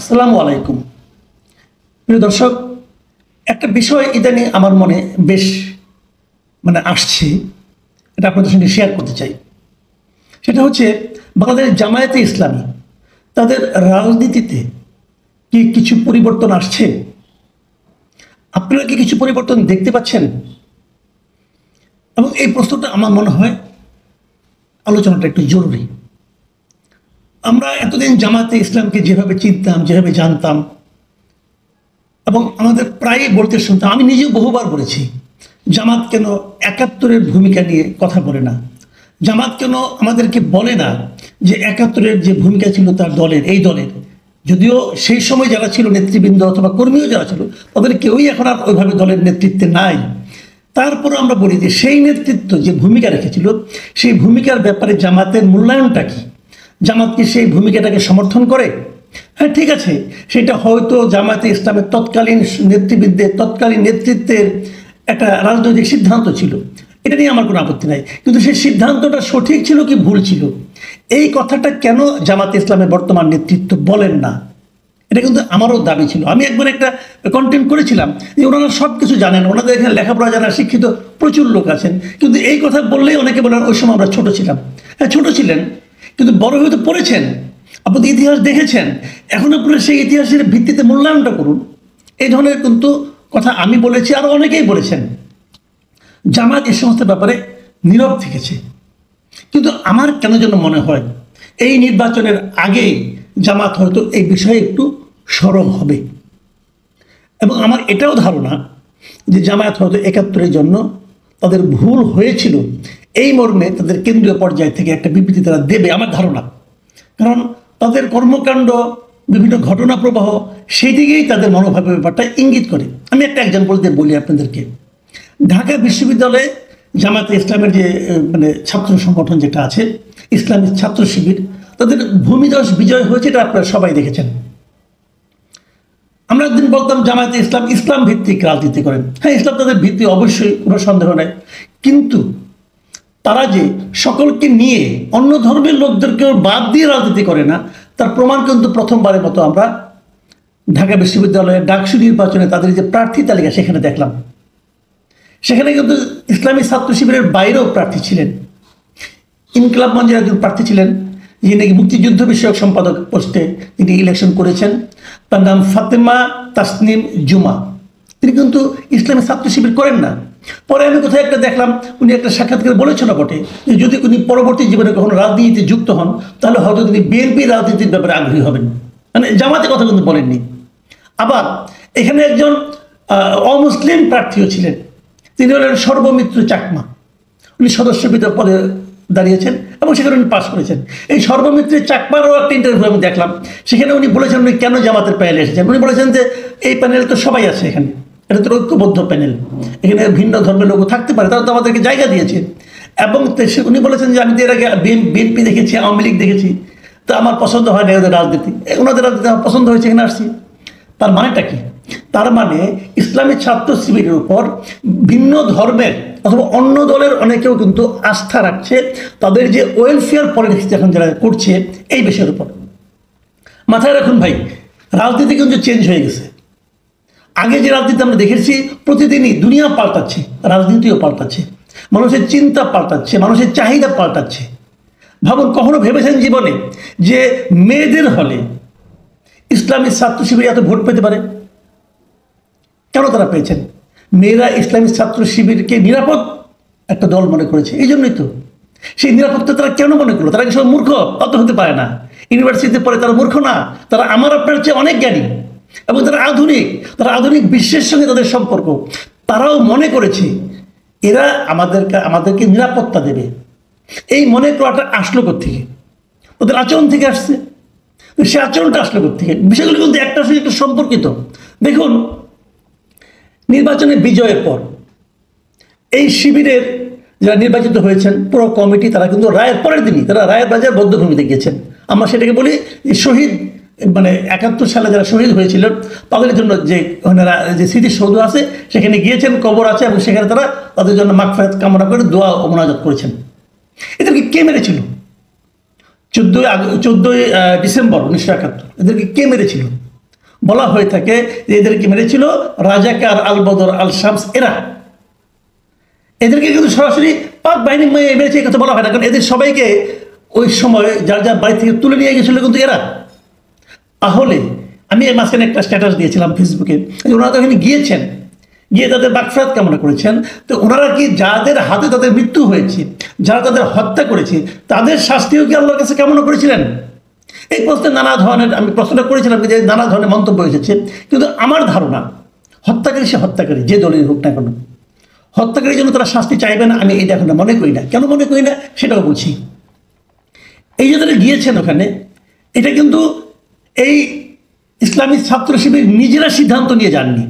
আসসালামু আলাইকুম। প্রিয় দর্শক, একটা বিষয় ইদানিং আমার মনে বেশ আসছে, এটা আপনাদের সঙ্গে শেয়ার করতে চাই। সেটা হচ্ছে বাংলাদেশের জামায়াতে ইসলামী তাদের রাজনীতিতে কি কিছু পরিবর্তন আসছে? আপনারা কি কিছু পরিবর্তন দেখতে পাচ্ছেন? এবং এই প্রশ্নটা আমার মনে হয় আলোচনাটা একটু জরুরি। আমরা এতদিন জামায়াতে ইসলামকে যেভাবে চিনতাম, যেভাবে জানতাম, এবং আমাদের প্রায়ই বলতে শুনতাম, আমি নিজেও বহুবার বলেছি, জামাত কেন ৭১-এর ভূমিকা নিয়ে কথা বলে না? জামাত কেন আমাদেরকে বলে না যে ৭১-এর যে ভূমিকা ছিল তার দলের, এই দলের, যদিও সেই সময় যারা ছিল নেতৃবৃন্দ অথবা কর্মীও যারা ছিল, তাদের কেউই এখন আর ওইভাবে দলের নেতৃত্বে নাই। তারপরে আমরা বলি যে সেই নেতৃত্ব যে ভূমিকা রেখেছিল, সেই ভূমিকার ব্যাপারে জামাতের মূল্যায়নটা কি? জামাত কি সেই ভূমিকাটাকে সমর্থন করে? হ্যাঁ, ঠিক আছে, সেটা হয়তো জামায়াতে ইসলামের তৎকালীন নেতৃত্বের একটা রাজনৈতিক সিদ্ধান্ত ছিল, এটা নিয়ে আমার কোনো আপত্তি নাই। কিন্তু সেই সিদ্ধান্তটা সঠিক ছিল কি ভুল ছিল, এই কথাটা কেন জামায়াতে ইসলামের বর্তমান নেতৃত্ব বলেন না? এটা কিন্তু আমারও দাবি ছিল। আমি একবার একটা কন্টেন্ট করেছিলাম যে ওনারা সব কিছু জানেন, ওনাদের এখানে লেখাপড়া জানা শিক্ষিত প্রচুর লোক আছেন, কিন্তু এই কথা বললেই অনেকে বলেন ওই সময় আমরা ছোট ছিলাম। হ্যাঁ, ছোট ছিলেন, কিন্তু বড় হয়ে তো পড়েছেন, আপনাদের ইতিহাস দেখেছেন, এখন আপনারা সেই ইতিহাসের ভিত্তিতে মূল্যায়নটা করুন। এই ধরনের কিন্তু কথা আমি বলেছি, আরও অনেকেই বলেছেন। জামাত এই সমস্ত ব্যাপারে নীরব থেকেছে। কিন্তু আমার কেন যেন মনে হয় এই নির্বাচনের আগে জামাত হয়তো এই বিষয়ে একটু সরব হবে, এবং আমার এটাও ধারণা যে জামায়াত হয়তো ৭১-এর জন্য তাদের ভুল হয়েছিল এই মর্মে তাদের কেন্দ্রীয় পর্যায় থেকে একটা বিবৃতি তারা দেবে, আমার ধারণা। কারণ তাদের কর্মকাণ্ড, বিভিন্ন ঘটনা প্রবাহ, সেই দিকেই তাদের মনোভাবের ব্যাপারটা ইঙ্গিত করে। আমি একটা এক্সাম্পল দিয়ে বলি আপনাদেরকে। ঢাকা বিশ্ববিদ্যালয়ে জামায়াতে ইসলামের যে ছাত্র সংগঠন যেটা আছে, ইসলামী ছাত্র শিবির, তাদের ভূমিধস বিজয় হয়েছে, এটা আপনারা সবাই দেখেছেন। আমরা একদিন বলতাম জামায়াতে ইসলাম ইসলাম ভিত্তিক রাজনীতি করেন। হ্যাঁ, ইসলাম তাদের ভিত্তি, অবশ্যই, কোনো সন্দেহ নেই। কিন্তু তারা যে সকলকে নিয়ে অন্য ধর্মের লোকদেরকেও বাদ দিয়ে রাজনীতি করে না, তার প্রমাণ কিন্তু প্রথমবারের মতো আমরা ঢাকা বিশ্ববিদ্যালয়ের ডাকসু নির্বাচনে তাদের যে প্রার্থী তালিকা সেখানে দেখলাম। সেখানে কিন্তু ইসলামী ছাত্র শিবিরের বাইরেও প্রার্থী ছিলেন। ইনকিলাব মঞ্চের একজন প্রার্থী ছিলেন, যিনি নাকি মুক্তিযুদ্ধ বিষয়ক সম্পাদক পোস্টে তিনি ইলেকশন করেছেন। তার নাম ফাতেমা তাসনিম জুমা। তিনি কিন্তু ইসলামী ছাত্র শিবির করেন না। পরে আমি কোথায় একটা দেখলাম, উনি একটা সাক্ষাৎকারে বলেছেন বটে যে যদি উনি পরবর্তী জীবনে কখনো রাজনীতিতে যুক্ত হন, তাহলে হয়তো তিনি বিএনপি রাজনীতির ব্যাপারে আগ্রহী হবেন। জামাতে কথা কিন্তু বলেননি। আবার এখানে একজন অমুসলিম প্রার্থীও ছিলেন, তিনি হলেন সর্বমিত্র চাকমা। উনি সদস্যপদ পদে দাঁড়িয়েছেন এবং সেখানে উনি পাশ করেছেন। এই সর্বমিত্রের চাকমারও একটা ইন্টারভিউ আমি দেখলাম, সেখানে উনি বলেছেন উনি কেন জামাতের প্যানেলে এসেছেন। উনি বলেছেন যে এই প্যানেল তো সবাই আছে, এখানে এটা তো ঐক্যবদ্ধ প্যানেল, এখানে ভিন্ন ধর্মের লোক থাকতে পারে, তারা তো আমাদেরকে জায়গা দিয়েছে। এবং উনি বলেছেন যে আমি তো এর আগে বিএনপি দেখেছি, আওয়ামী লীগ দেখেছি, তো আমার পছন্দ হয় না ওদের রাজনীতি, ওনাদের রাজনীতি আমার পছন্দ হয়েছে, এখানে আসছি। তার মানেটা কি? তার মানে ইসলামী ছাত্র শিবিরের উপর ভিন্ন ধর্মের অথবা অন্য দলের অনেকেও কিন্তু আস্থা রাখছে তাদের যে ওয়েলফেয়ার পলিটিক্স এখন যারা করছে এই বিষয়ের উপর। মাথায় রাখুন ভাই, রাজনীতি কিন্তু চেঞ্জ হয়ে গেছে। আগে যে রাজনীতি আমরা দেখেছি, প্রতিদিনই দুনিয়া পাল্টাচ্ছে, রাজনীতিও পাল্টাচ্ছে, মানুষের চিন্তা পাল্টাচ্ছে, মানুষের চাহিদা পাল্টাচ্ছে। ভাবুন, কখনো ভেবেছেন জীবনে যে মেয়েদের হলে ইসলামী ছাত্র শিবির এত ভোট পেতে পারে? কেন তারা পেয়েছেন? মেয়েরা ইসলামী ছাত্র শিবিরকে নিরাপদ একটা দল মনে করেছে, এই জন্যই তো। সেই নিরাপত্তা তারা কেন মনে করলো? তারা কি সব মূর্খ? অত হতে পারে না। ইউনিভার্সিটিতে পড়ে তারা মূর্খ না, তারা আমার আপনার চেয়ে অনেক জ্ঞানী, এবং তারা আধুনিক বিশ্বের সঙ্গে তাদের সম্পর্ক। তারাও মনে করেছে এরা আমাদেরকে নিরাপত্তা দেবে। এই মনে করাটা আসলো কোত্থেকে? ওদের আচরণ থেকে আসছে। সে আচরণটা আসলো কোত্থেকে? বিষয়গুলো কিন্তু একটা সঙ্গে একটু সম্পর্কিত। দেখুন, নির্বাচনে বিজয়ের পর এই শিবিরের যারা নির্বাচিত হয়েছেন পুরো কমিটি, তারা কিন্তু রায়ের পরের দিনই তারা রায়ের বাজার বদ্ধভূমিতে গিয়েছেন। আমরা সেটাকে বলি যে শহীদ, ৭১ সালে যারা শহীদ হয়েছিল তাদের জন্য যে স্মৃতিসৌধ আছে সেখানে গিয়েছেন, কবর আছে, এবং সেখানে তারা তাদের জন্য মাগফিরাত কামনা করে দোয়া ও মোনাজাত করেছেন। এদেরকে কে মেরেছিল? 14ই ডিসেম্বর 1971 এদেরকে কে মেরেছিল? বলা হয়ে থাকে যে এদেরকে মেরেছিল রাজাকার আল বদর আল শামস এরা। এদেরকে কিন্তু সরাসরি পাক বাহিনী মেরেছে এই কথা বলা হয় না, কারণ এদের সবাইকে ওই সময় যার যার বাড়ি থেকে তুলে নিয়ে গেছিল কিন্তু এরা। তাহলে আমি এই মাঝখানে একটা স্ট্যাটাস দিয়েছিলাম ফেসবুকে, ওনারা তো এখানে গিয়েছেন, গিয়ে তাদের মাগফিরাত কামনা করেছেন। তো ওনারা কি যাদের হাতে তাদের মৃত্যু হয়েছে, যারা তাদের হত্যা করেছে, তাদের শাস্তিও কি আল্লাহর কাছে কামনা করেছিলেন? এই প্রশ্নে নানা ধরনের আমি প্রশ্নটা করেছিলাম, যে নানা ধরনের মন্তব্য এসেছে। কিন্তু আমার ধারণা হত্যাকারী সে হত্যাকারী, যে দলের হোক না কেন, হত্যাকারীর জন্য তারা শাস্তি চাইবে না, আমি এটা এখন মনে করি না। কেন মনে করি না সেটাও বলছি। এই যে তারা গিয়েছেন ওখানে, এটা কিন্তু এই ইসলামী ছাত্র শিবির নিজেরা সিদ্ধান্ত নিয়ে যাননি।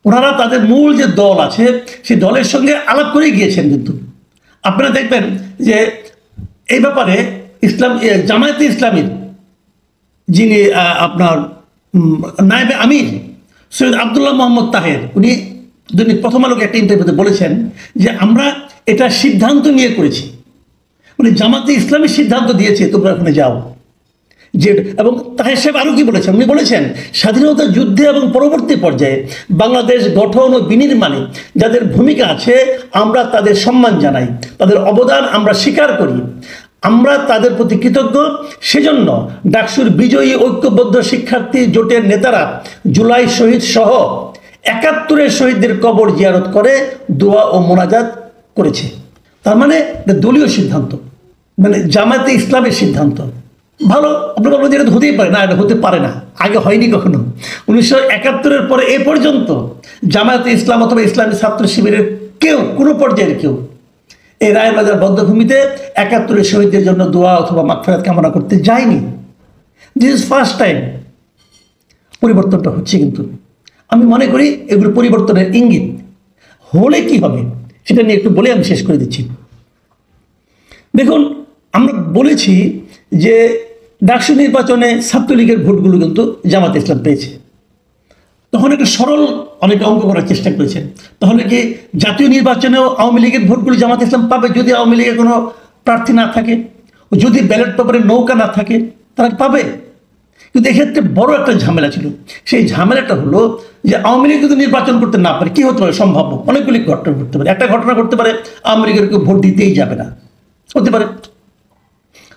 ওনারা তাদের মূল যে দল আছে সেই দলের সঙ্গে আলাপ করেই গিয়েছেন। কিন্তু আপনারা দেখবেন যে এই ব্যাপারে জামায়াতে ইসলামীর যিনি আপনার নায়েবে আমির সৈয়দ আবদুল্লাহ মোহাম্মদ তাহের, উনি প্রথম আলোকে একটা ইন্টারভিউতে বলেছেন যে আমরা এটা সিদ্ধান্ত নিয়ে করেছি, মানে জামাতে ইসলামী সিদ্ধান্ত দিয়েছে তোমরা ওখানে যাও। যে এবং তাহের সাহেব আরও কি বলেছেন, উনি বলেছেন স্বাধীনতা যুদ্ধে এবং পরবর্তী পর্যায়ে বাংলাদেশ গঠন ও বিনির্মাণে যাদের ভূমিকা আছে আমরা তাদের সম্মান জানাই, তাদের অবদান আমরা স্বীকার করি, আমরা তাদের প্রতি কৃতজ্ঞ। সেজন্য ডাকসুর বিজয়ী ঐক্যবদ্ধ শিক্ষার্থী জোটের নেতারা জুলাই শহীদ সহ ৭১-এর শহীদদের কবর জিয়ারত করে দোয়া ও মোনাজাত করেছে। তার মানে দলীয় সিদ্ধান্ত, মানে জামায়াতে ইসলামের সিদ্ধান্ত। ভালো, আপনি বলবেন এটা হতেই পারে না, এটা হতে পারে না, আগে হয়নি কখনো। ১৯৭১-এর পরে এ পর্যন্ত জামায়াতে ইসলাম অথবা ইসলামী ছাত্র শিবিরের কেউ, কোনো পর্যায়ের কেউ এই রায়েরবাজার বধ্যভূমিতে ৭১-এর শহীদদের জন্য দোয়া অথবা মাগফিরাত কামনা করতে যায়নি। This is first time. পরিবর্তনটা হচ্ছে, কিন্তু আমি মনে করি এগুলো পরিবর্তনের ইঙ্গিত। হলে কি হবে সেটা নিয়ে একটু বলে আমি শেষ করে দিচ্ছি। দেখুন, আমরা বলেছি যে ডাকসু নির্বাচনে ছাত্রলীগের ভোটগুলো কিন্তু জামাতে ইসলাম পেয়েছে। তখন একটা সরল অনেকে অঙ্ক করার চেষ্টা করেছেন, তাহলে কি জাতীয় নির্বাচনেও আওয়ামী লীগের ভোটগুলো জামাতে ইসলাম পাবে যদি আওয়ামী লীগের কোনো প্রার্থী না থাকে, যদি ব্যালট পেপারে নৌকা না থাকে, তারা পাবে? কিন্তু এক্ষেত্রে বড় একটা ঝামেলা ছিল। সেই ঝামেলাটা হলো যে আওয়ামী লীগ যদি নির্বাচন করতে না পারে, কি হতে পারে? সম্ভাব্য অনেকগুলি ঘটনা ঘটতে পারে। একটা ঘটনা ঘটতে পারে আওয়ামী লীগের কেউ ভোট দিতেই যাবে না, হতে পারে।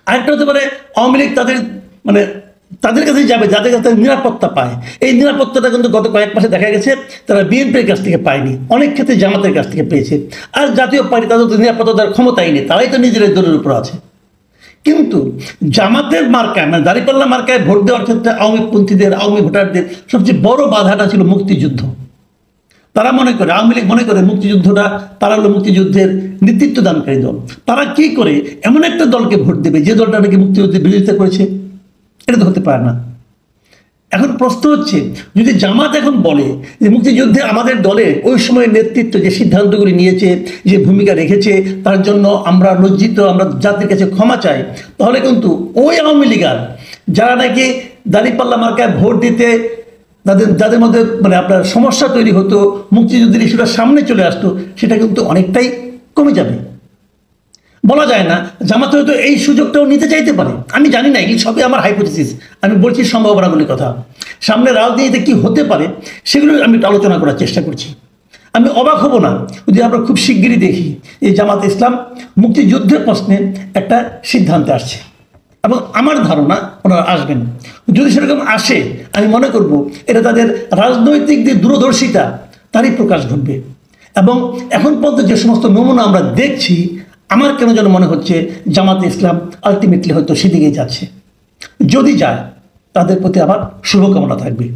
আরেকটা হতে পারে আওয়ামী লীগ তাদের কাছে যাবে যাদের কাছে নিরাপত্তা পায়। এই নিরাপত্তাটা কিন্তু গত কয়েক মাসে দেখা গেছে তারা বিএনপির কাছ থেকে পায়নি, অনেক ক্ষেত্রে জামাতের কাছ থেকে পেয়েছে। আর জাতীয় পার্টি তাদের তো নিরাপত্তা দেওয়ার ক্ষমতাই নেই, তারাই তো নিজেদের দলের উপর আছে। কিন্তু জামাতের মার্কায়, মানে দাঁড়িপাল্লা মার্কায় ভোট দেওয়ার ক্ষেত্রে আওয়ামীপন্থীদের, আওয়ামী ভোটারদের সবচেয়ে বড় বাধাটা ছিল মুক্তিযুদ্ধ। তারা মনে করে, আওয়ামী লীগ মনে করে মুক্তিযুদ্ধটা, তারা হলো মুক্তিযুদ্ধের নেতৃত্ব দানকারী দল। তারা কি করে এমন একটা দলকে ভোট দেবে যে দলটা নাকি মুক্তিযুদ্ধের বিরোধিতা করেছে? এটা তো হতে পারে না। এখন প্রশ্ন হচ্ছে, যদি জামাত এখন বলে যে মুক্তিযুদ্ধে আমাদের দলের ওই সময়ের নেতৃত্ব যে সিদ্ধান্তগুলি নিয়েছে, যে ভূমিকা রেখেছে, তার জন্য আমরা লজ্জিত, আমরা জাতির কাছে ক্ষমা চাই, তাহলে কিন্তু ওই আওয়ামী লীগার যারা নাকি দাঁড়িপাল্লা মার্কায় ভোট দিতে যাদের মধ্যে আপনার সমস্যা তৈরি হতো, মুক্তিযুদ্ধের ইস্যুটা সামনে চলে আসতো, সেটা কিন্তু অনেকটাই কমে যাবে। বলা যায় না, জামাত হয়তো এই সুযোগটাও নিতে চাইতে পারে, আমি জানি না, এই সবই আমার হাইপোথিসিস। আমি বলছি সম্ভাবনাগুলির কথা। সামনে রাজনীতিতে কি হতে পারে সেগুলো আমি আলোচনা করার চেষ্টা করছি। আমি অবাক হব না যদি আমরা খুব শিগগিরই দেখি এই জামাত ইসলাম মুক্তিযুদ্ধের প্রশ্নে একটা সিদ্ধান্তে আসছে, এবং আমার ধারণা ওনারা আসবেন। যদি সেরকম আসে, আমি মনে করব এটা তাদের রাজনৈতিক যে দূরদর্শিতা তারই প্রকাশ ঘটবে। এবং এখন পর্যন্ত যে সমস্ত নমুনা আমরা দেখছি, আমার কেন যেন মনে হচ্ছে জামাতে ইসলাম আলটিমেটলি হয়তো সেদিকেই যাচ্ছে। যদি যায়, তাদের প্রতি আমার শুভকামনা থাকবে।